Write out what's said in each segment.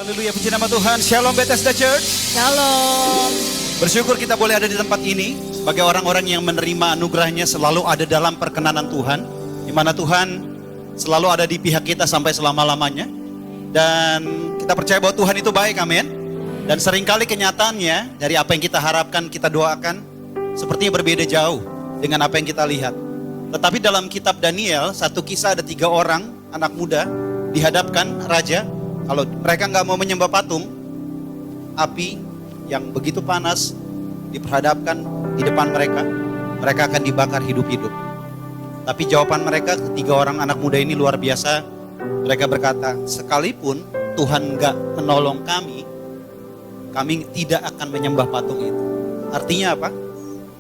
Haleluya, puji nama Tuhan. Shalom Bethesda Church. Shalom. Bersyukur kita boleh ada di tempat ini sebagai orang-orang yang menerima anugerahnya, selalu ada dalam perkenanan Tuhan, di mana Tuhan selalu ada di pihak kita sampai selama-lamanya. Dan kita percaya bahwa Tuhan itu baik, amin. Dan seringkali kenyataannya dari apa yang kita harapkan, kita doakan, sepertinya berbeda jauh dengan apa yang kita lihat. Tetapi dalam kitab Daniel, satu kisah ada 3 orang anak muda dihadapkan raja. Kalau mereka nggak mau menyembah patung, api yang begitu panas diperhadapkan di depan mereka, mereka akan dibakar hidup-hidup. Tapi jawaban mereka, 3 orang anak muda ini luar biasa. Mereka berkata, sekalipun Tuhan nggak menolong kami tidak akan menyembah patung itu. Artinya apa?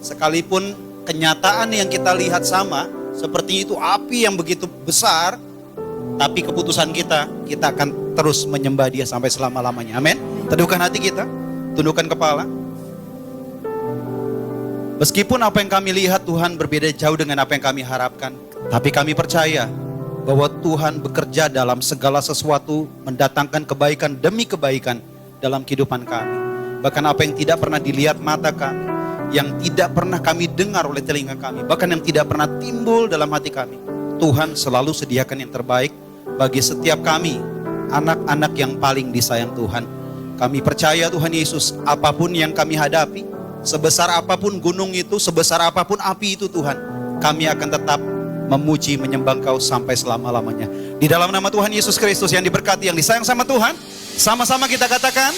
Sekalipun kenyataan yang kita lihat sama, seperti itu api yang begitu besar, tapi keputusan kita akan terus menyembah Dia sampai selama-lamanya. Amin. Teduhkan hati kita, tundukkan kepala. Meskipun apa yang kami lihat Tuhan berbeda jauh dengan apa yang kami harapkan, tapi kami percaya bahwa Tuhan bekerja dalam segala sesuatu, mendatangkan kebaikan demi kebaikan dalam kehidupan kami. Bahkan apa yang tidak pernah dilihat mata kami, yang tidak pernah kami dengar oleh telinga kami, bahkan yang tidak pernah timbul dalam hati kami, Tuhan selalu sediakan yang terbaik bagi setiap kami, anak-anak yang paling disayang Tuhan. Kami percaya Tuhan Yesus, apapun yang kami hadapi, sebesar apapun gunung itu, sebesar apapun api itu Tuhan, kami akan tetap memuji, menyembah Engkau sampai selama-lamanya. Di dalam nama Tuhan Yesus Kristus yang diberkati, yang disayang sama Tuhan, sama-sama kita katakan,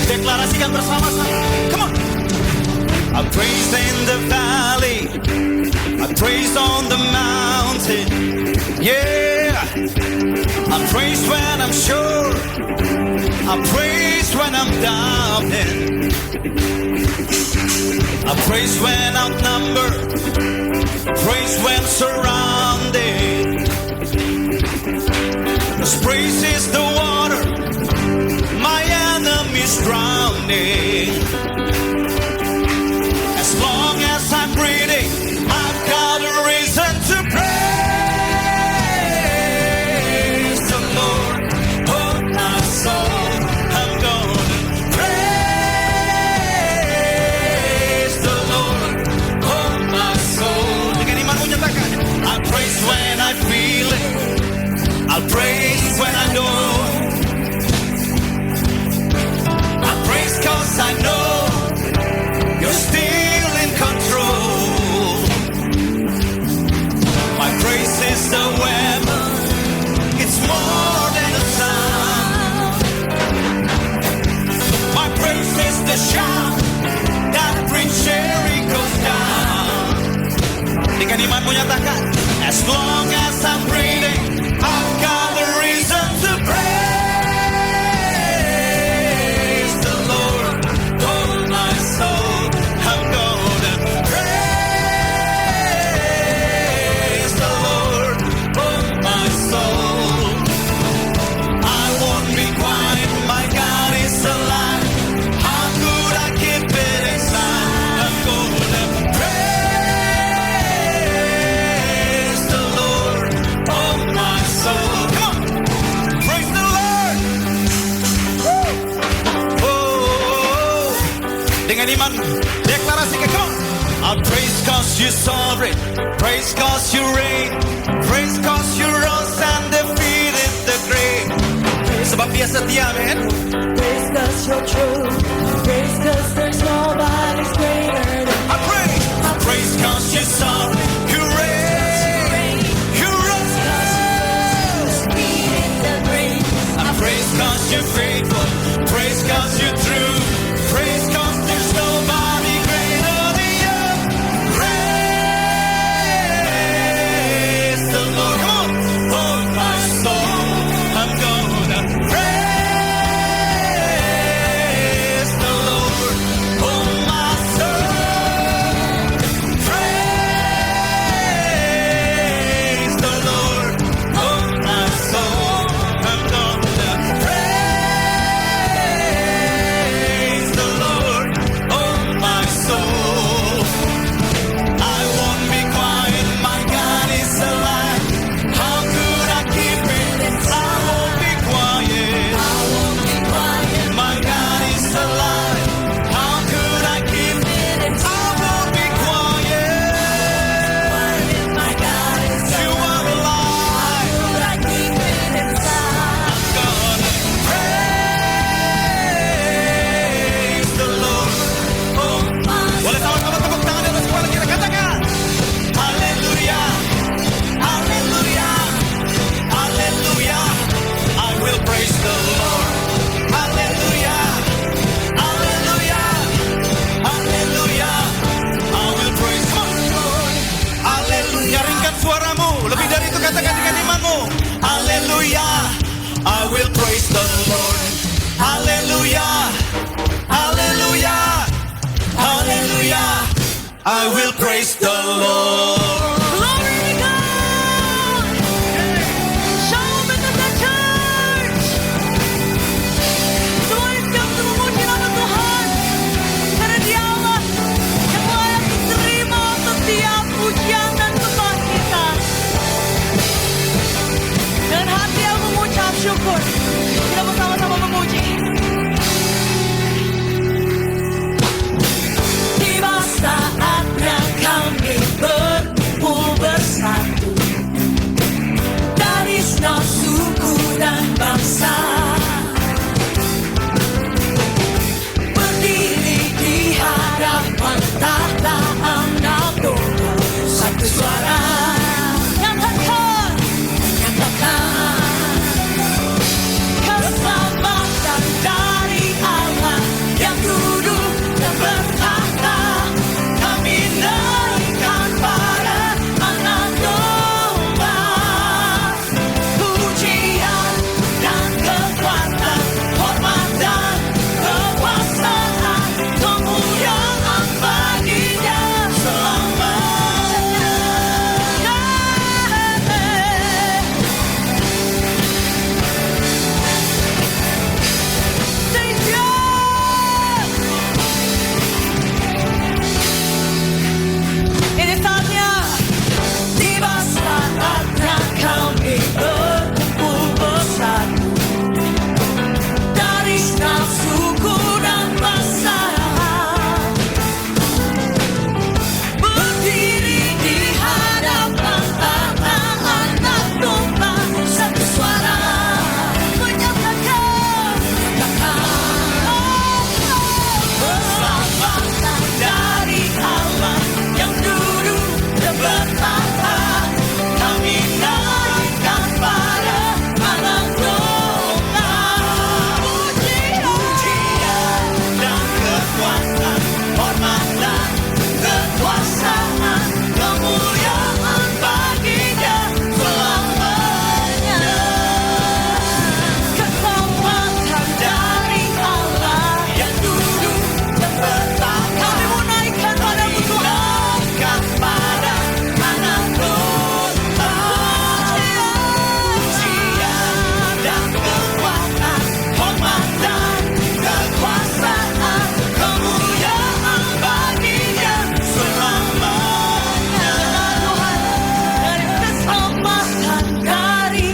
deklarasikan bersama-sama. Come on. I praise in the valley, I praise on the mountain, yeah. I praise when I'm sure, I praise when I'm doubting, I praise when outnumbered, praise when surrounded. Cause praise is the water my enemies drowning. As long as I'm breathing, I've got a reason to praise the Lord. Oh my soul, I'm gonna praise the Lord. Oh my soul. Dengan imanmu nyatakan, I praise when I feel it, I'll praise when I know, I praise cause I know You're still in control. My praise is the weapon, it's more than a sound. My praise is the shout that brings Jericho down. Dengan imanmu nyatakan, as long as I'm breathing, I've got a reason to praise the Lord. Oh my soul, I'm gonna praise the Lord. Oh my soul, I won't be quiet, my God is alive. How could I keep it inside? I'm gonna praise the Lord. Oh my soul, come on, praise the Lord. Oh, dengan iman deklarasikan, come on. I'll praise cause you sovereign, praise cause you reign, praise cause you rose and defeated the grave. Sebab Dia setia, men. Praise cause you're true. Praise cause there's nobody's greater than I praise cause you sovereign, you reign, you rose. defeated the grave. I praise cause you're faithful, praise cause you're true, praise cause there's nobody greater than you. Praise the Lord. Come on. Oh my soul, I'm gonna praise the Lord. Oh my soul, praise the Lord. Oh my soul, I'm gonna praise Kita bersama-sama memuji. Tiba saatnya kami berkumpul bersatu dari semua suku dan bangsa, berdiri di hadapan tahta Anak Domba, satu suara nyatakan keselamatan dari Allah yang duduk dan bertahta. Kami naikkan pada Anak Domba, pujian dan kekuatan, hormat dan kekuasaan, kemuliaan baginya selamanya. Ini saatnya, tiba saatnya kami berkumpul bersatu dari semua suku dan bangsa, berdiri di hadapan tahta Anak Domba, satu suara menyatakan keselamatan dari Allah yang duduk dan bertahta. Kami naikkan pada Anak Domba, pujian dan kekuatan, hormat dan kekuasaan, kemuliaan baginya selamanya. Keselamatan dari Allah yang duduk dan bertahta. Kami mau naikkan padamu Tuhan, naikkan pada Anak Domba, pujian dan kekuatan, hormat dan kekuasaan, kemuliaan baginya selamanya. Dari keselamatan dari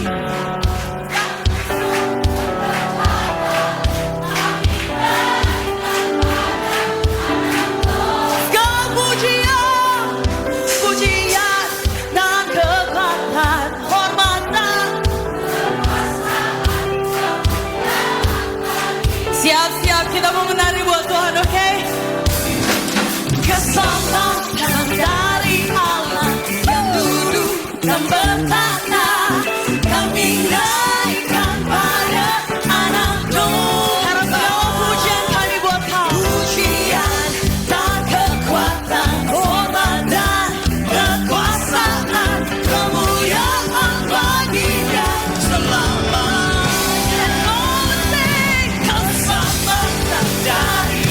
kemuliaan, pujian dan kekuatan, hormat dan siap-siap kita mau menari buat Tuhan, oke? Keselamatan dari Allah yang duduk dan bertahta. Kami naikkan pada Anak Domba. Harap jawab pujian kami buat Kau. Pujian dan kekuatan, hormat dan kekuasaan, kemuliaan baginya selamanya. Keselamatan dari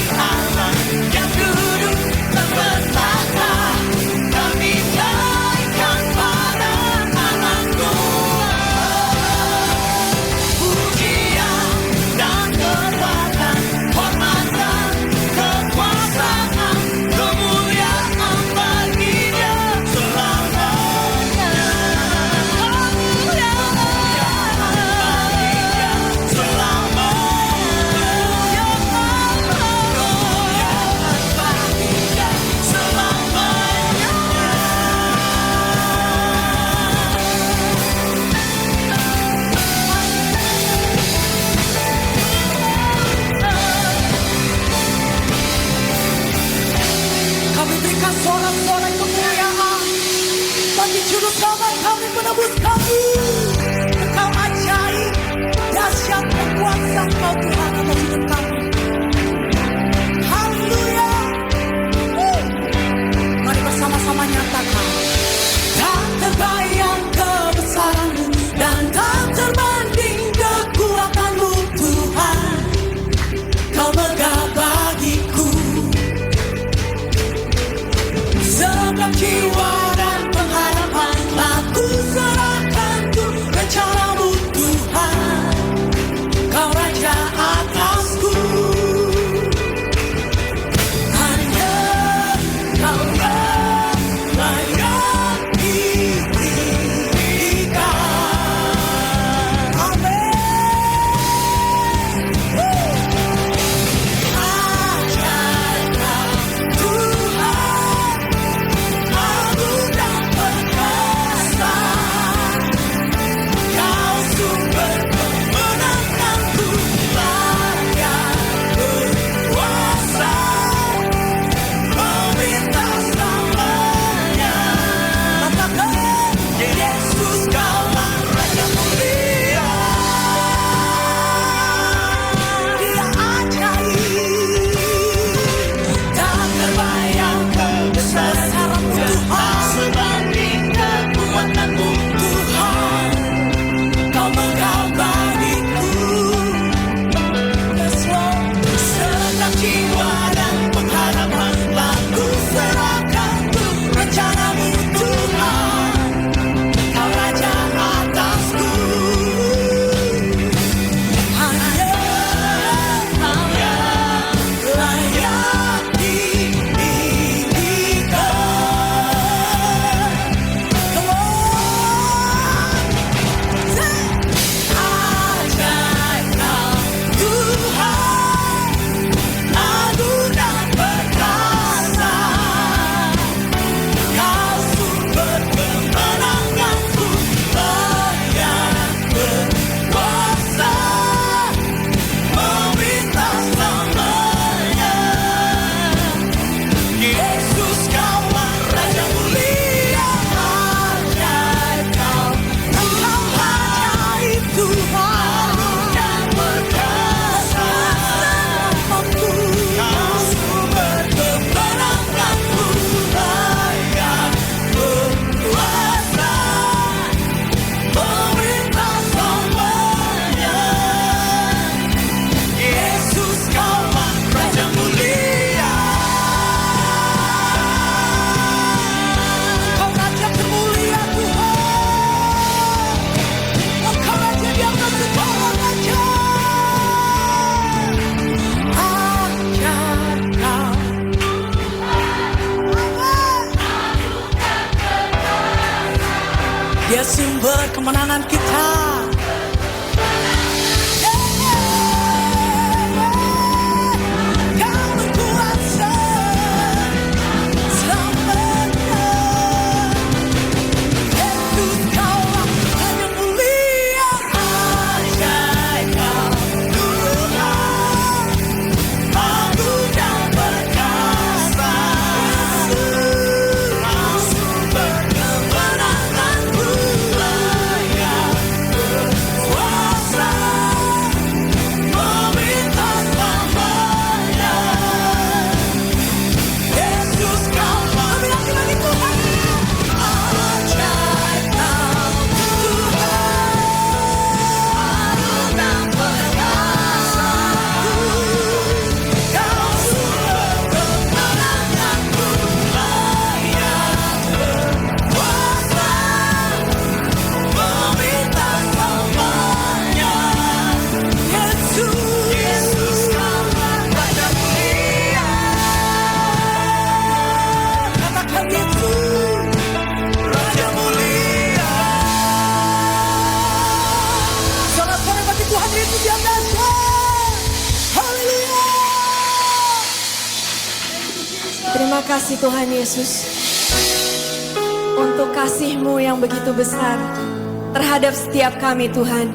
kemenangan kita. Kau berkuasa selamanya. Yesus, Kaulah Tuhan yang mulia. Ajaib Kau Tuhan, agung dan perkasa. Sumber kemenanganku, layak berkuasa, meminta namanya. Yesus, Kaulah kami lagi bagi Tuhan. Ajaib Kau Tuhan, agung dan perkasa. Kau sumber kemenanganku, layak berkuasa, meminta namanya. Yesus, Kaulah Raja mulia. Katakan Yesus, Raja mulia. Sorak-sorai bagi Tuhan Yesus yang dahsyat. Haleluya. Terima kasih Tuhan Yesus untuk kasih-Mu yang begitu besar terhadap setiap kami Tuhan.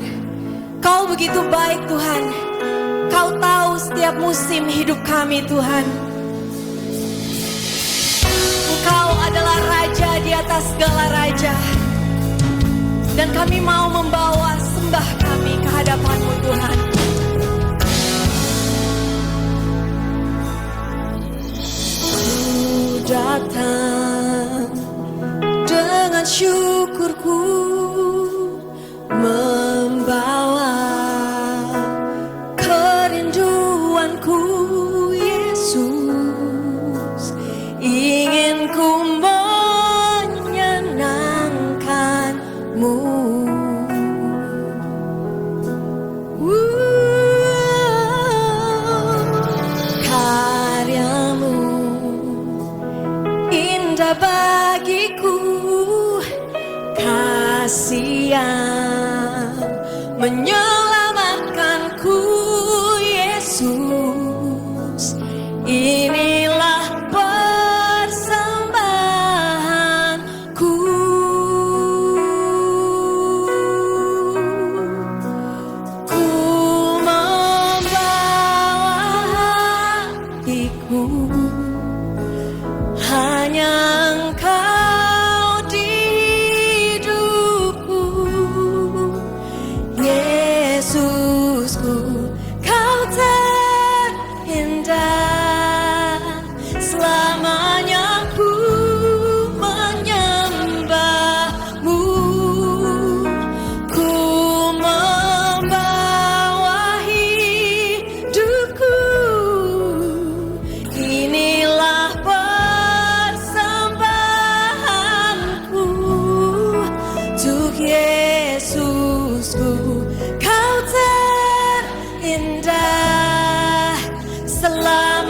Kau begitu baik Tuhan. Kau tahu setiap musim hidup kami Tuhan. Engkau adalah Raja di atas segala raja. Dan kami mau membawa sembah kami ke hadapan-Mu Tuhan. Ku datang dengan syukurku, membawa kerinduanku Yesus. Ingin ku menyenangkan-Mu. Karya-Mu indah bagiku, kasih yang menyelamatkanku Yesus. Inilah persembahanku. Ku membawa hatiku, hanya Engkau di hidupku. Yesusku, Kau terindah. Selamanya ku menyembah-Mu. Ku membawa hidupku. Inilah persembahanku untuk Yesusku. Kau terindah. Selama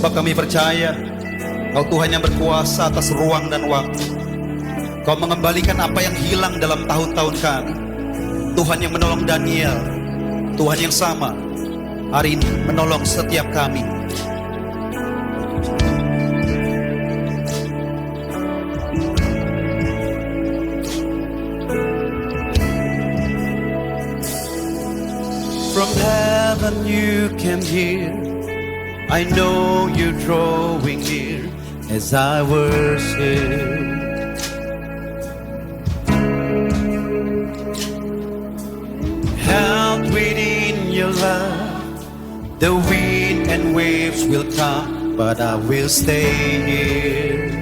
Sebab kami percaya Kau Tuhan yang berkuasa atas ruang dan waktu. Kau mengembalikan apa yang hilang dalam tahun-tahun kami. Tuhan yang menolong Daniel, Tuhan yang sama hari ini menolong setiap kami. From heaven you came here, I know you're drawing near as I worship. Held within your love, the wind and waves will come, but I will stay here.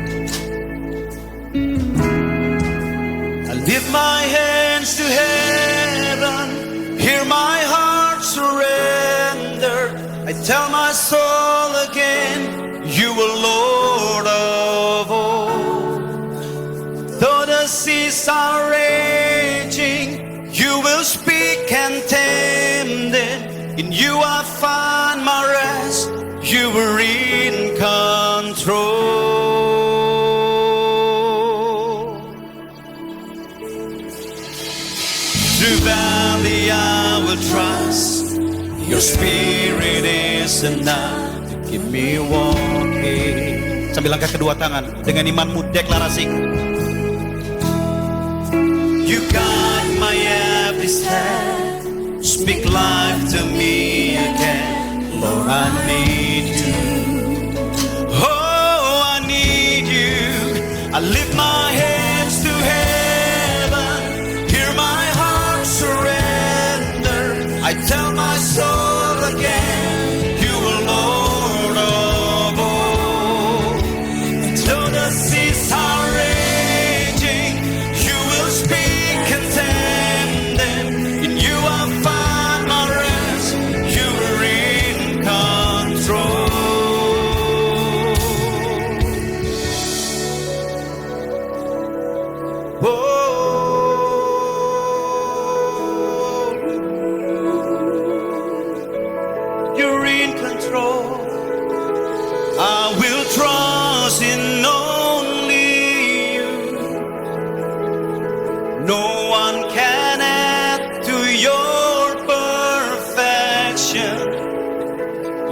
I lift my hands to heaven, hear my heart surrender. I tell my soul again, you are Lord of all. Though the seas are raging, you will speak and tame them. In you I find my rest, you are in control. Through valley I will trust, your spirit is enough to keep me walking. Sambil langkah kedua tangan, dengan imanmu deklarasikan. You guide my every step, speak life to me again. Lord, I need you. Oh, I need you. I lift my hands to heaven, hear my heart surrender. I tell my soul again, you are Lord of all. Till the seas are raging, you will speak and tame them. In you I find my rest, you are in control. You're in control. I will trust in only you. No one can add to your perfection.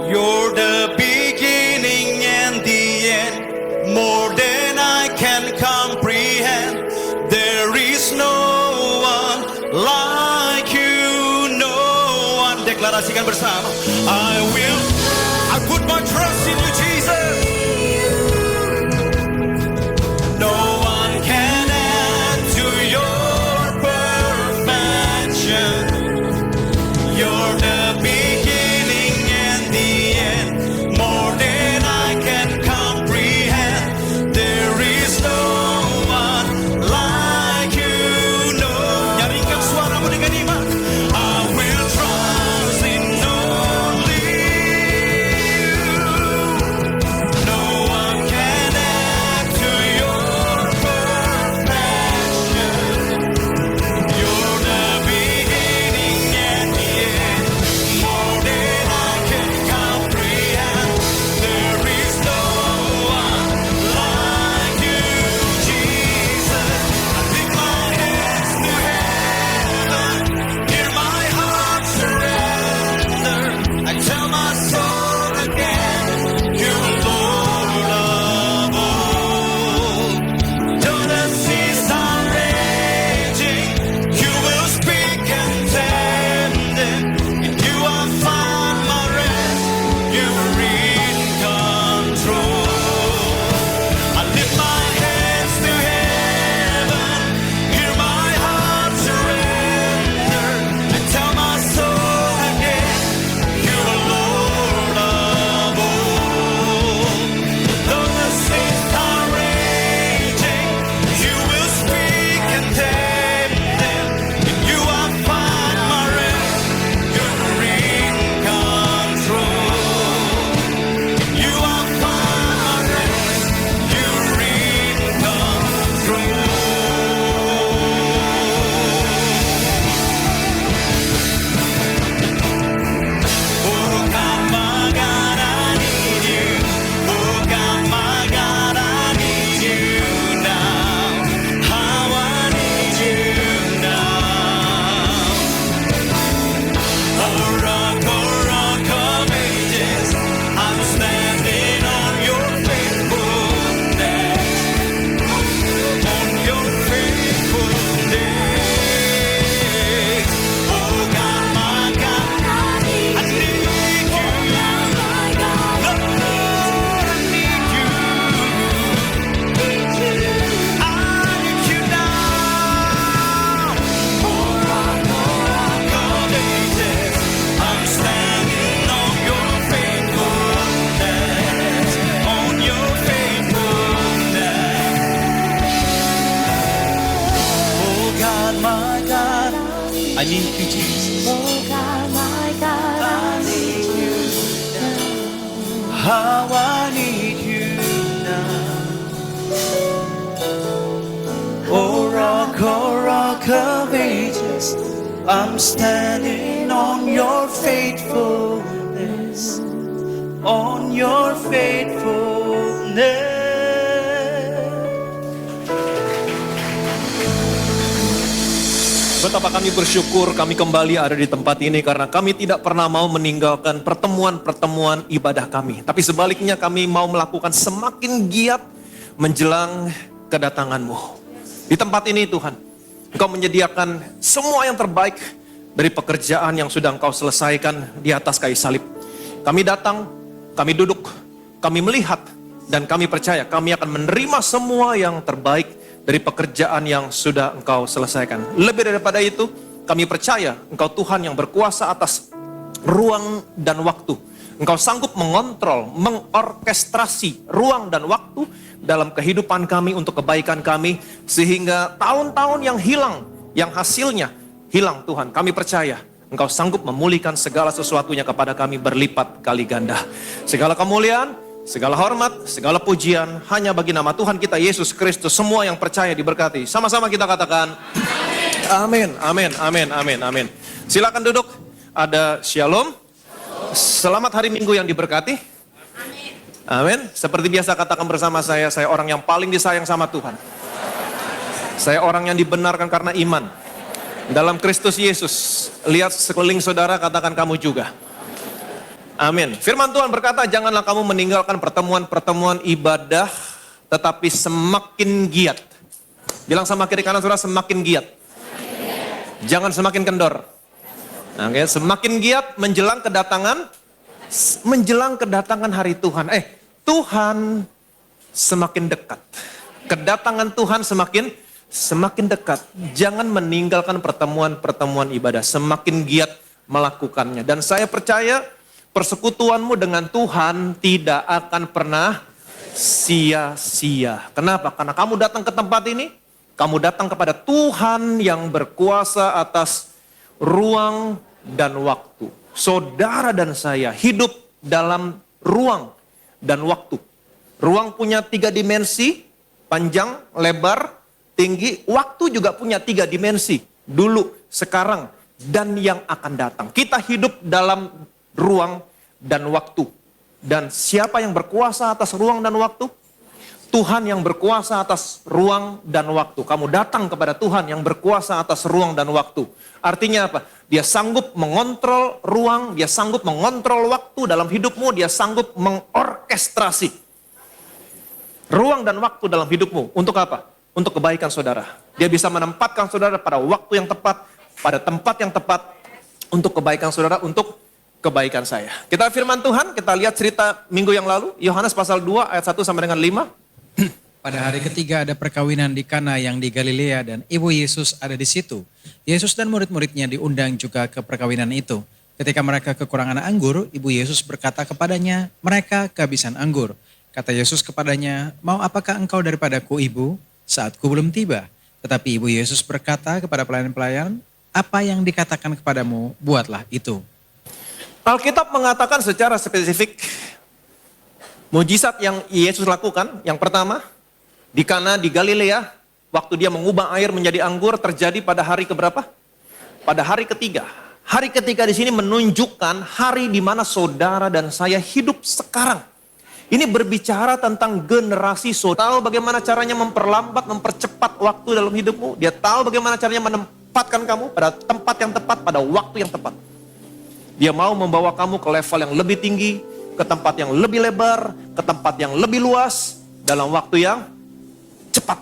You're the beginning and the end, more than I can comprehend. There is no one like you, no one. Deklarasikan bersama. I put my trust in you, Jesus. No one can add to your perfection. You're the beginning and the end, more than I can comprehend. There is no one like you, no. Nyaringkan suaramu dengan iman. I will trust in only you. No I need you, Jesus. Oh God, my God, I need you. How I need you now. Oh rock of ages, I'm standing on your faithfulness, on your faithfulness. Betapa kami bersyukur kami kembali ada di tempat ini karena kami tidak pernah mau meninggalkan pertemuan-pertemuan ibadah kami. Tapi sebaliknya kami mau melakukan semakin giat menjelang kedatangan-Mu. Di tempat ini Tuhan, Engkau menyediakan semua yang terbaik dari pekerjaan yang sudah Engkau selesaikan di atas kayu salib. Kami datang, kami duduk, kami melihat, dan kami percaya kami akan menerima semua yang terbaik dari pekerjaan yang sudah Engkau selesaikan. Lebih daripada itu, kami percaya Engkau Tuhan yang berkuasa atas ruang dan waktu. Engkau sanggup mengontrol, mengorkestrasi ruang dan waktu dalam kehidupan kami untuk kebaikan kami. Sehingga tahun-tahun yang hilang, yang hasilnya hilang Tuhan. Kami percaya Engkau sanggup memulihkan segala sesuatunya kepada kami berlipat kali ganda. Segala kemuliaan, segala hormat, segala pujian hanya bagi nama Tuhan kita Yesus Kristus. Semua yang percaya diberkati. Sama-sama kita katakan amin, amin, amin, amin, amin. Silakan duduk. Ada shalom. Selamat hari Minggu yang diberkati. Amin. Seperti biasa katakan bersama saya orang yang paling disayang sama Tuhan. Saya orang yang dibenarkan karena iman dalam Kristus Yesus. Lihat sekeliling saudara, katakan kamu juga. Amin. Firman Tuhan berkata, janganlah kamu meninggalkan pertemuan-pertemuan ibadah, tetapi semakin giat. Bilang sama kiri kanan saudara, semakin giat. Jangan semakin kendor. Oke, semakin giat menjelang kedatangan hari Tuhan. Tuhan semakin dekat. Kedatangan Tuhan semakin dekat. Jangan meninggalkan pertemuan-pertemuan ibadah. Semakin giat melakukannya. Dan saya percaya persekutuanmu dengan Tuhan tidak akan pernah sia-sia. Kenapa? Karena kamu datang ke tempat ini, kamu datang kepada Tuhan yang berkuasa atas ruang dan waktu. Saudara dan saya hidup dalam ruang dan waktu. Ruang punya 3 dimensi, panjang, lebar, tinggi. Waktu juga punya 3 dimensi, dulu, sekarang, dan yang akan datang. Kita hidup dalam ruang dan waktu. Dan siapa yang berkuasa atas ruang dan waktu? Tuhan yang berkuasa atas ruang dan waktu. Kamu datang kepada Tuhan yang berkuasa atas ruang dan waktu. Artinya apa? Dia sanggup mengontrol ruang, dia sanggup mengontrol waktu dalam hidupmu, dia sanggup mengorkestrasi ruang dan waktu dalam hidupmu. Untuk apa? Untuk kebaikan saudara. Dia bisa menempatkan saudara pada waktu yang tepat, pada tempat yang tepat, untuk kebaikan saudara, untuk kebaikan saya. Kita firman Tuhan, kita lihat cerita minggu yang lalu, Yohanes pasal 2 ayat 1 sampai dengan 5. Pada hari ketiga ada perkawinan di Kana yang di Galilea dan ibu Yesus ada di situ. Yesus dan murid-muridnya diundang juga ke perkawinan itu. Ketika mereka kekurangan anggur, ibu Yesus berkata kepadanya, mereka kehabisan anggur. Kata Yesus kepadanya, mau apakah engkau daripadaku ibu? Saatku belum tiba. Tetapi ibu Yesus berkata kepada pelayan-pelayan, apa yang dikatakan kepadamu, buatlah itu. Alkitab mengatakan secara spesifik, mujizat yang Yesus lakukan, yang pertama, di Kana di Galilea, waktu dia mengubah air menjadi anggur terjadi pada hari keberapa? Pada hari ketiga. Hari ketiga di sini menunjukkan hari di mana saudara dan saya hidup sekarang. Ini berbicara tentang generasi saudara. Tahu bagaimana caranya memperlambat, mempercepat waktu dalam hidupmu. Dia tahu bagaimana caranya menempatkan kamu pada tempat yang tepat, pada waktu yang tepat. Dia mau membawa kamu ke level yang lebih tinggi, ke tempat yang lebih lebar, ke tempat yang lebih luas, dalam waktu yang cepat.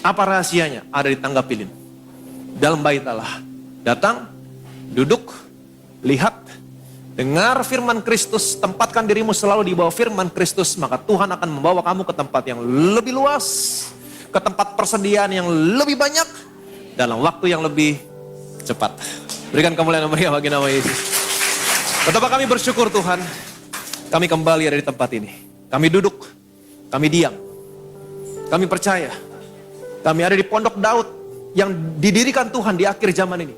Apa rahasianya? Ada di tangga pilin. Dalam bait Allah. Datang, duduk, lihat, dengar firman Kristus, tempatkan dirimu selalu di bawah firman Kristus, maka Tuhan akan membawa kamu ke tempat yang lebih luas, ke tempat persediaan yang lebih banyak, dalam waktu yang lebih cepat. Berikan kemuliaan meriah bagi nama Yesus. Betapa kami bersyukur Tuhan, kami kembali ada di tempat ini. Kami duduk, kami diam. Kami percaya, kami ada di Pondok Daud, yang didirikan Tuhan di akhir zaman ini.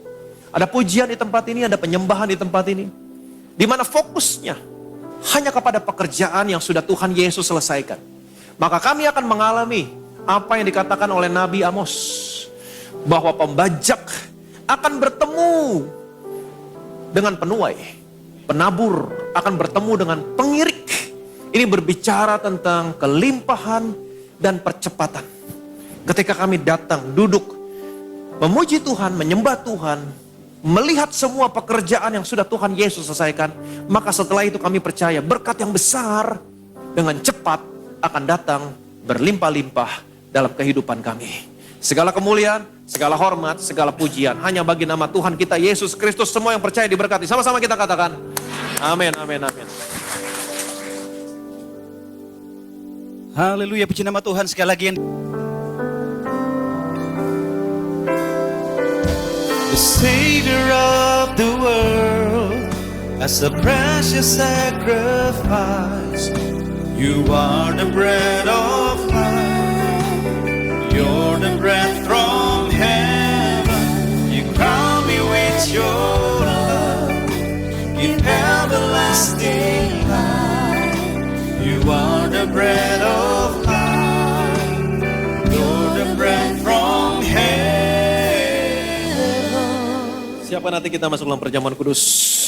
Ada pujian di tempat ini, ada penyembahan di tempat ini. Di mana fokusnya hanya kepada pekerjaan yang sudah Tuhan Yesus selesaikan. Maka kami akan mengalami apa yang dikatakan oleh Nabi Amos. Bahwa pembajak akan bertemu dengan penuai. Penabur akan bertemu dengan pengirik. Ini berbicara tentang kelimpahan dan percepatan. Ketika kami datang, duduk, memuji Tuhan, menyembah Tuhan, melihat semua pekerjaan yang sudah Tuhan Yesus selesaikan, maka setelah itu kami percaya berkat yang besar dengan cepat akan datang berlimpah-limpah dalam kehidupan kami. Segala kemuliaan, segala hormat, segala pujian hanya bagi nama Tuhan kita Yesus Kristus. Semua yang percaya diberkati. Sama-sama kita katakan, amin, amin, amin. Haleluya, puji nama Tuhan sekali lagi. The Savior of the world, as a precious sacrifice, you are the bread of life, you're the bread from heaven, you crown me with your love, give everlasting life, you are the bread of life, you're the bread from heaven. Siapa nanti kita masuk dalam perjamuan kudus,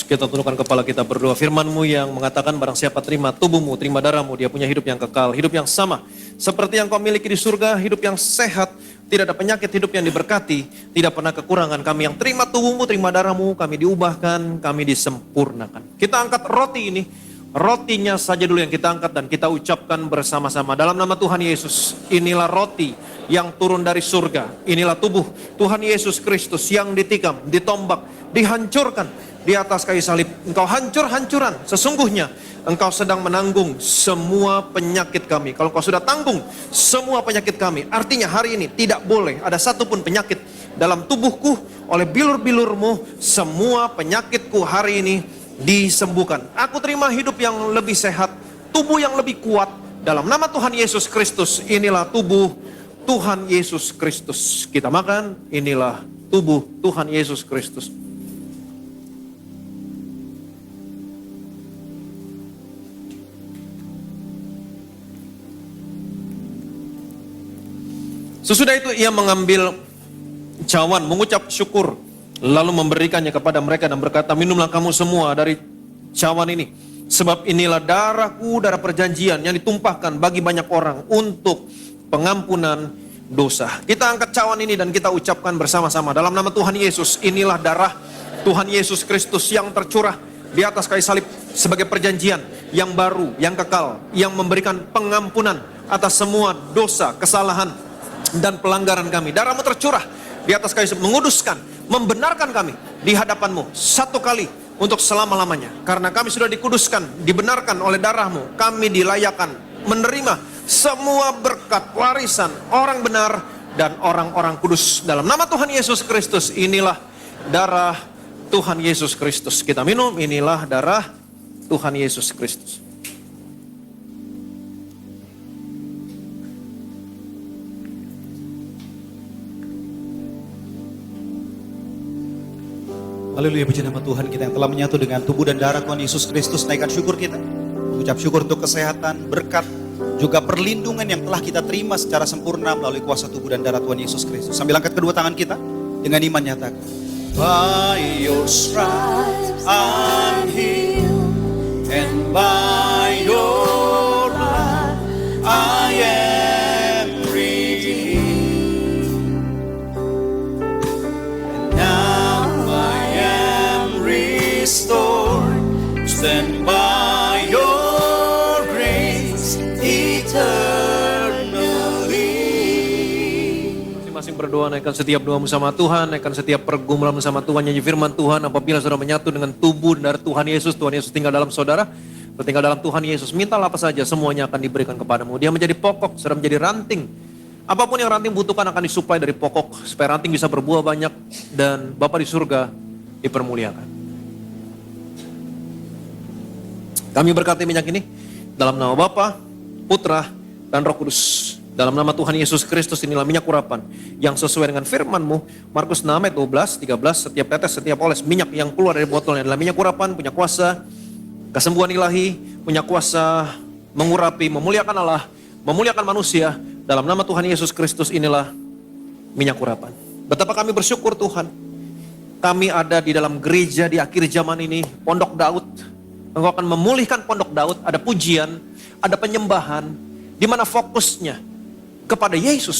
kita tundukkan kepala kita berdoa. Firman-Mu yang mengatakan barang siapa terima tubuh-Mu, terima darah-Mu, dia punya hidup yang kekal, hidup yang sama seperti yang Kau miliki di surga, hidup yang sehat, tidak ada penyakit, hidup yang diberkati, tidak pernah kekurangan. Kami yang terima tubuh-Mu, terima darah-Mu, kami diubahkan, kami disempurnakan. Kita angkat roti ini, rotinya saja dulu yang kita angkat dan kita ucapkan bersama-sama dalam nama Tuhan Yesus. Inilah roti yang turun dari surga. Inilah tubuh Tuhan Yesus Kristus yang ditikam, ditombak, dihancurkan di atas kayu salib. Engkau hancur-hancuran. Sesungguhnya engkau sedang menanggung semua penyakit kami. Kalau engkau sudah tanggung semua penyakit kami, artinya hari ini tidak boleh ada satupun penyakit dalam tubuhku. Oleh bilur-bilur-Mu semua penyakitku hari ini disembuhkan. Aku terima hidup yang lebih sehat, tubuh yang lebih kuat. Dalam nama Tuhan Yesus Kristus, inilah tubuh Tuhan Yesus Kristus. Kita makan, inilah tubuh Tuhan Yesus Kristus. Sesudah itu ia mengambil cawan, mengucap syukur, lalu memberikannya kepada mereka dan berkata, minumlah kamu semua dari cawan ini. Sebab inilah darahku, darah perjanjian yang ditumpahkan bagi banyak orang untuk pengampunan dosa. Kita angkat cawan ini dan kita ucapkan bersama-sama dalam nama Tuhan Yesus. Inilah darah Tuhan Yesus Kristus yang tercurah di atas kayu salib sebagai perjanjian yang baru, yang kekal, yang memberikan pengampunan atas semua dosa, kesalahan dan pelanggaran kami. Darah-Mu tercurah di atas kayu salib, menguduskan, membenarkan kami di hadapan-Mu satu kali untuk selama-lamanya. Karena kami sudah dikuduskan, dibenarkan oleh darah-Mu, kami dilayakan menerima semua berkat warisan orang benar dan orang-orang kudus. Dalam nama Tuhan Yesus Kristus, inilah darah Tuhan Yesus Kristus. Kita minum, inilah darah Tuhan Yesus Kristus. Haleluya, puji nama Tuhan kita yang telah menyatu dengan tubuh dan darah Tuhan Yesus Kristus. Naikkan syukur kita, mengucap syukur untuk kesehatan, berkat, juga perlindungan yang telah kita terima secara sempurna melalui kuasa tubuh dan darah Tuhan Yesus Kristus. Sambil angkat kedua tangan kita, dengan iman nyatakan, by your stripes I'm healed, and by your blood I am redeemed. And now I am restored, stand by your grace eternally. Masing-masing berdoa, naikkan setiap doamu sama Tuhan, naikkan setiap pergumulan sama Tuhan, nyanyi firman Tuhan. Apabila saudara menyatu dengan tubuh dan darah Tuhan Yesus tinggal dalam saudara, tinggal dalam Tuhan Yesus, mintalah apa saja, semuanya akan diberikan kepadamu. Dia menjadi pokok, saudara menjadi ranting. Apapun yang ranting butuhkan akan disuplai dari pokok, supaya ranting bisa berbuah banyak dan Bapa di surga dipermuliakan. Kami berkati minyak ini dalam nama Bapa, Putra, dan Roh Kudus. Dalam nama Tuhan Yesus Kristus inilah minyak urapan yang sesuai dengan firman-Mu. Markus 6 ayat 12, 13, setiap tetes, setiap oles minyak yang keluar dari botolnya adalah minyak urapan, punya kuasa kesembuhan ilahi, punya kuasa mengurapi, memuliakan Allah, memuliakan manusia. Dalam nama Tuhan Yesus Kristus inilah minyak urapan. Betapa kami bersyukur Tuhan. Kami ada di dalam gereja di akhir zaman ini, Pondok Daud. Engkau akan memulihkan Pondok Daud, ada pujian, ada penyembahan, di mana fokusnya kepada Yesus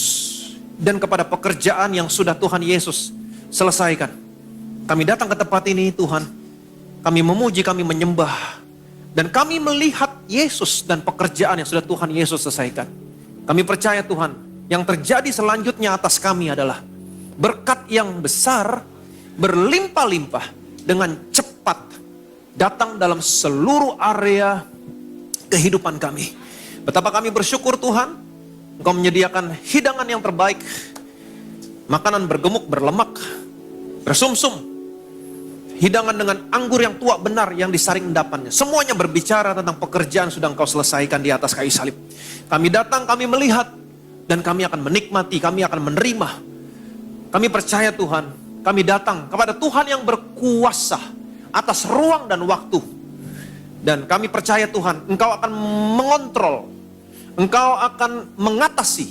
dan kepada pekerjaan yang sudah Tuhan Yesus selesaikan. Kami datang ke tempat ini Tuhan, kami memuji, kami menyembah, dan kami melihat Yesus dan pekerjaan yang sudah Tuhan Yesus selesaikan. Kami percaya Tuhan, yang terjadi selanjutnya atas kami adalah berkat yang besar, berlimpah-limpah dengan cepat datang dalam seluruh area kehidupan kami. Betapa kami bersyukur Tuhan, Engkau menyediakan hidangan yang terbaik, makanan bergemuk, berlemak, bersumsum, hidangan dengan anggur yang tua benar yang disaring endapannya. Semuanya berbicara tentang pekerjaan sudah Engkau selesaikan di atas kayu salib. Kami datang, kami melihat, dan kami akan menikmati, kami akan menerima. Kami percaya Tuhan, kami datang kepada Tuhan yang berkuasa atas ruang dan waktu. Dan kami percaya Tuhan, Engkau akan mengontrol, Engkau akan mengatasi,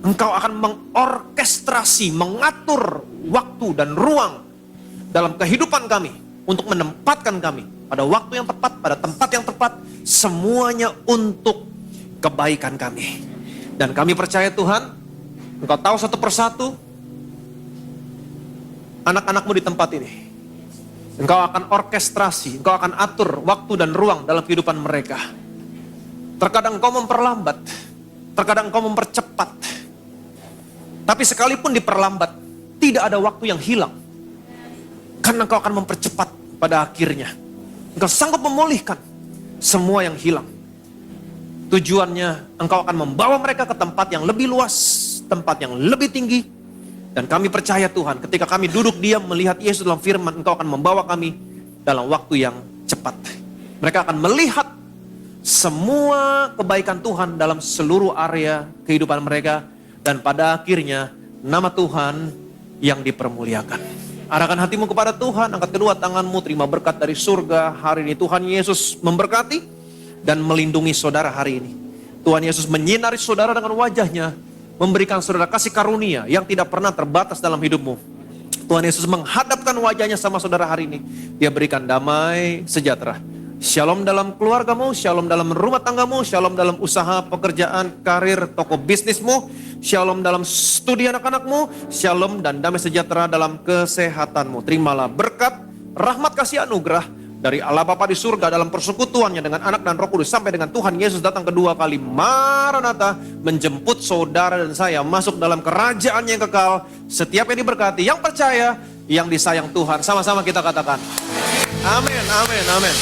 Engkau akan mengorkestrasi, mengatur waktu dan ruang dalam kehidupan kami untuk menempatkan kami pada waktu yang tepat, pada tempat yang tepat, semuanya untuk kebaikan kami. Dan kami percaya Tuhan, Engkau tahu satu persatu anak-anak-Mu di tempat ini. Engkau akan orkestrasi, Engkau akan atur waktu dan ruang dalam kehidupan mereka. Terkadang Engkau memperlambat, terkadang Engkau mempercepat. Tapi sekalipun diperlambat, tidak ada waktu yang hilang. Karena Engkau akan mempercepat pada akhirnya. Engkau sanggup memulihkan semua yang hilang. Tujuannya Engkau akan membawa mereka ke tempat yang lebih luas, tempat yang lebih tinggi. Dan kami percaya Tuhan, ketika kami duduk diam melihat Yesus dalam firman, Engkau akan membawa kami dalam waktu yang cepat. Mereka akan melihat semua kebaikan Tuhan dalam seluruh area kehidupan mereka. Dan pada akhirnya nama Tuhan yang dipermuliakan. Arahkan hatimu kepada Tuhan, angkat kedua tanganmu, terima berkat dari surga. Hari ini Tuhan Yesus memberkati dan melindungi saudara hari ini. Tuhan Yesus menyinari saudara dengan wajahnya, memberikan saudara kasih karunia yang tidak pernah terbatas dalam hidupmu. Tuhan Yesus menghadapkan wajahnya sama saudara hari ini. Dia berikan damai sejahtera. Shalom dalam keluargamu, shalom dalam rumah tanggamu, shalom dalam usaha, pekerjaan, karir, toko bisnismu, shalom dalam studi anak-anakmu, shalom dan damai sejahtera dalam kesehatanmu. Terimalah berkat, rahmat, kasih, anugerah dari Allah Bapa di surga dalam persekutuannya dengan Anak dan Roh Kudus sampai dengan Tuhan Yesus datang kedua kali Maranatha menjemput saudara dan saya masuk dalam kerajaan yang kekal. Setiap yang diberkati, yang percaya, yang disayang Tuhan. Sama-sama kita katakan amin, amin, amin.